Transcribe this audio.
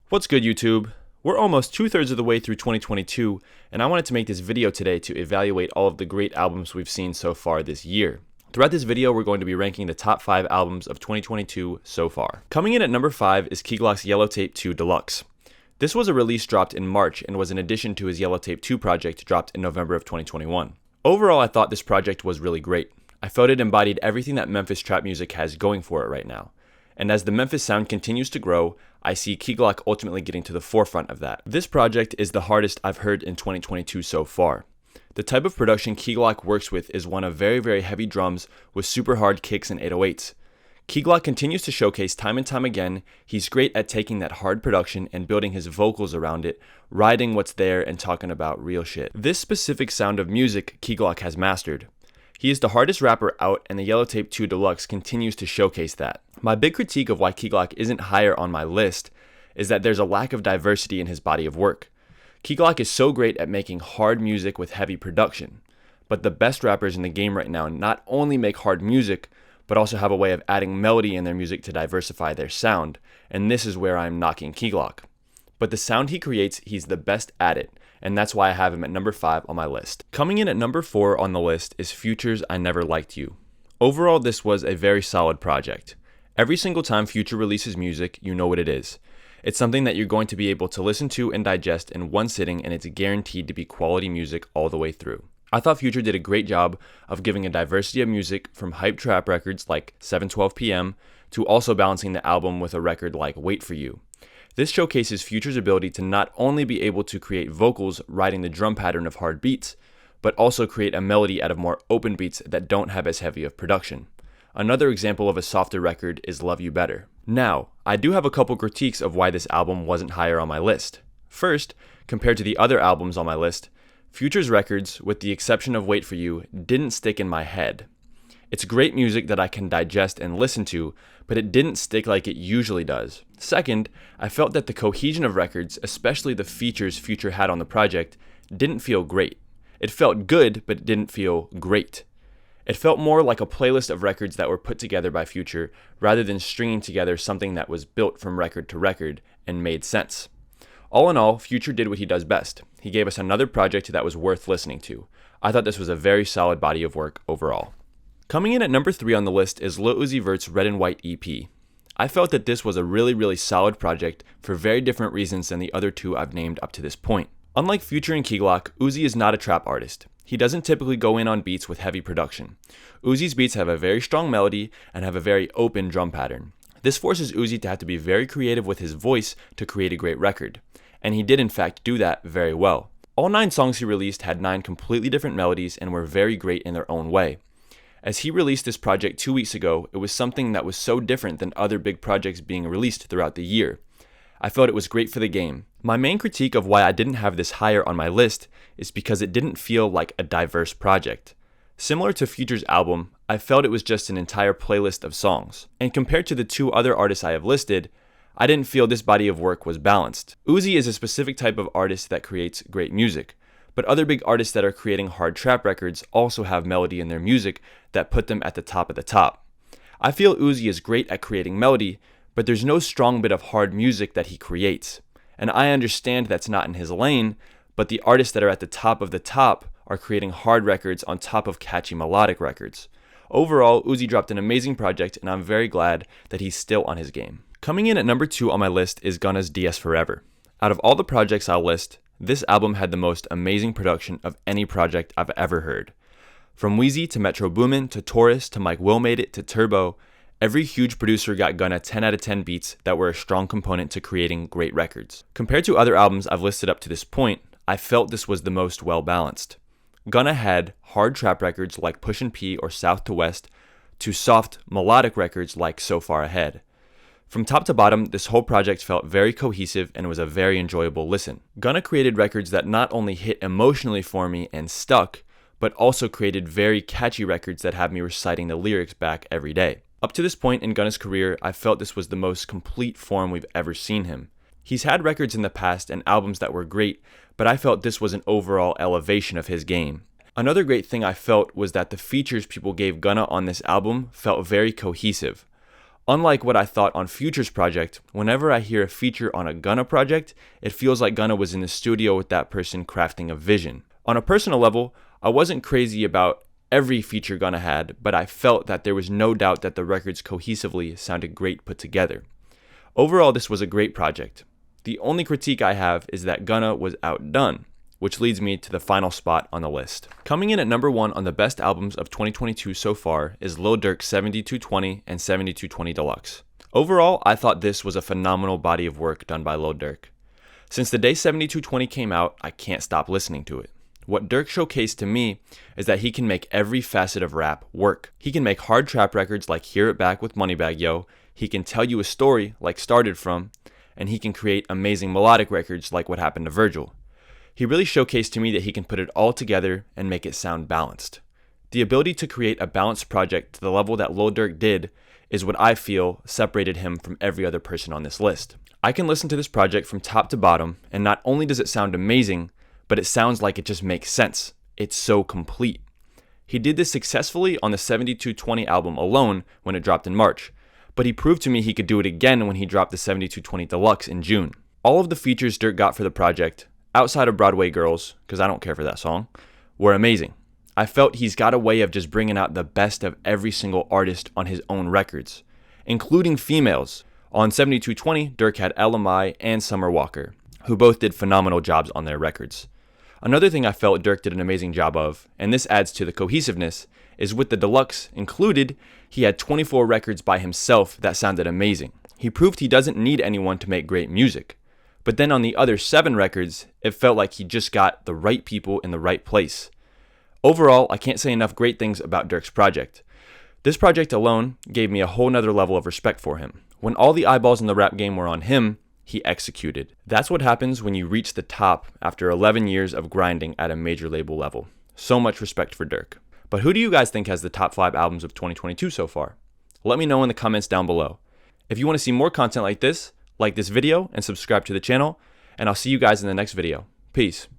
What's good, YouTube? We're almost 2/3 of the way through 2022, and I wanted to make this video today to evaluate all of the great albums we've seen so far this year. Throughout this video, we're going to be ranking the top 5 albums of 2022 so far. Coming in at number 5 is Key Glock's Yellow Tape 2 Deluxe. This was a release dropped in March and was an addition to his Yellow Tape 2 project dropped in November of 2021. Overall, I thought this project was really great. I felt it embodied everything that Memphis trap music has going for it right now. And as the Memphis sound continues to grow, I see Key Glock ultimately getting to the forefront of that. This project is the hardest I've heard in 2022 so far. The type of production Key Glock works with is one of very heavy drums with super hard kicks and 808s. Key Glock continues to showcase time and time again, he's great at taking that hard production and building his vocals around it, riding what's there and talking about real shit. This specific sound of music Key Glock has mastered. He is the hardest rapper out, and the Yellow Tape 2 Deluxe continues to showcase that. My big critique of why Key Glock isn't higher on my list is that there's a lack of diversity in his body of work. Key Glock is so great at making hard music with heavy production, but the best rappers in the game right now not only make hard music, but also have a way of adding melody in their music to diversify their sound, and this is where I'm knocking Key Glock. But the sound he creates, he's the best at it, and that's why I have him at number 5 on my list. Coming in at number 4 on the list is Future's I Never Liked You. Overall, this was a very solid project. Every single time Future releases music, you know what it is. It's something that you're going to be able to listen to and digest in one sitting, and it's guaranteed to be quality music all the way through. I thought Future did a great job of giving a diversity of music from hype trap records like 7:12 p.m. to also balancing the album with a record like Wait For You. This showcases Future's ability to not only be able to create vocals riding the drum pattern of hard beats, but also create a melody out of more open beats that don't have as heavy of production. Another example of a softer record is Love You Better. Now, I do have a couple critiques of why this album wasn't higher on my list. First, compared to the other albums on my list, Future's records, with the exception of Wait For You, didn't stick in my head. It's great music that I can digest and listen to, but it didn't stick like it usually does. Second, I felt that the cohesion of records, especially the features Future had on the project, didn't feel great. It felt good, but it didn't feel great. It felt more like a playlist of records that were put together by Future, rather than stringing together something that was built from record to record and made sense. All in all, Future did what he does best. He gave us another project that was worth listening to. I thought this was a very solid body of work overall. Coming in at number 3 on the list is Lil Uzi Vert's Red and White EP. I felt that this was a really solid project for very different reasons than the other two I've named up to this point. Unlike Future and Key Glock, Uzi is not a trap artist. He doesn't typically go in on beats with heavy production. Uzi's beats have a very strong melody and have a very open drum pattern. This forces Uzi to have to be very creative with his voice to create a great record. And he did in fact do that very well. All 9 songs he released had 9 completely different melodies and were very great in their own way. As he released this project 2 weeks ago, it was something that was so different than other big projects being released throughout the year. I felt it was great for the game. My main critique of why I didn't have this higher on my list is because it didn't feel like a diverse project. Similar to Future's album, I felt it was just an entire playlist of songs. And compared to the 2 other artists I have listed, I didn't feel this body of work was balanced. Uzi is a specific type of artist that creates great music, but other big artists that are creating hard trap records also have melody in their music that put them at the top of the top. I feel Uzi is great at creating melody, but there's no strong bit of hard music that he creates. And I understand that's not in his lane, but the artists that are at the top of the top are creating hard records on top of catchy melodic records. Overall, Uzi dropped an amazing project, and I'm very glad that he's still on his game. Coming in at number 2 on my list is Gunna's DS Forever. Out of all the projects I'll list, this album had the most amazing production of any project I've ever heard. From Wheezy to Metro Boomin to Taurus to Mike Will Made It to Turbo, every huge producer got Gunna 10 out of 10 beats that were a strong component to creating great records. Compared to other albums I've listed up to this point, I felt this was the most well-balanced. Gunna had hard trap records like Pushin' P or South to West to soft melodic records like So Far Ahead. From top to bottom, this whole project felt very cohesive and was a very enjoyable listen. Gunna created records that not only hit emotionally for me and stuck, but also created very catchy records that have me reciting the lyrics back every day. Up to this point in Gunna's career, I felt this was the most complete form we've ever seen him. He's had records in the past and albums that were great, but I felt this was an overall elevation of his game. Another great thing I felt was that the features people gave Gunna on this album felt very cohesive. Unlike what I thought on Future's project, whenever I hear a feature on a Gunna project, it feels like Gunna was in the studio with that person crafting a vision. On a personal level, I wasn't crazy about every feature Gunna had, but I felt that there was no doubt that the records cohesively sounded great put together. Overall, this was a great project. The only critique I have is that Gunna was outdone, which leads me to the final spot on the list. Coming in at number 1 on the best albums of 2022 so far is Lil Durk's 7220 and 7220 Deluxe. Overall, I thought this was a phenomenal body of work done by Lil Durk. Since the day 7220 came out, I can't stop listening to it. What Durk showcased to me is that he can make every facet of rap work. He can make hard trap records like Hear It Back with Moneybagg Yo, he can tell you a story like Started From, and he can create amazing melodic records like What Happened to Virgil. He really showcased to me that he can put it all together and make it sound balanced. The ability to create a balanced project to the level that Lil Durk did is what I feel separated him from every other person on this list. I can listen to this project from top to bottom, and not only does it sound amazing, but it sounds like it just makes sense. It's so complete. He did this successfully on the 7220 album alone when it dropped in March, but he proved to me he could do it again when he dropped the 7220 Deluxe in June. All of the features Durk got for the project, outside of Broadway Girls, because I don't care for that song, were amazing. I felt he's got a way of just bringing out the best of every single artist on his own records, including females. On 7220, Durk had LMI and Summer Walker, who both did phenomenal jobs on their records. Another thing I felt Durk did an amazing job of, and this adds to the cohesiveness, is with the Deluxe included, he had 24 records by himself that sounded amazing. He proved he doesn't need anyone to make great music. But then on the other 7 records, it felt like he just got the right people in the right place. Overall, I can't say enough great things about Durk's project. This project alone gave me a whole nother level of respect for him. When all the eyeballs in the rap game were on him, he executed. That's what happens when you reach the top after 11 years of grinding at a major label level. So much respect for Durk. But who do you guys think has the top 5 albums of 2022 so far? Let me know in the comments down below. If you want to see more content like this video and subscribe to the channel, and I'll see you guys in the next video. Peace.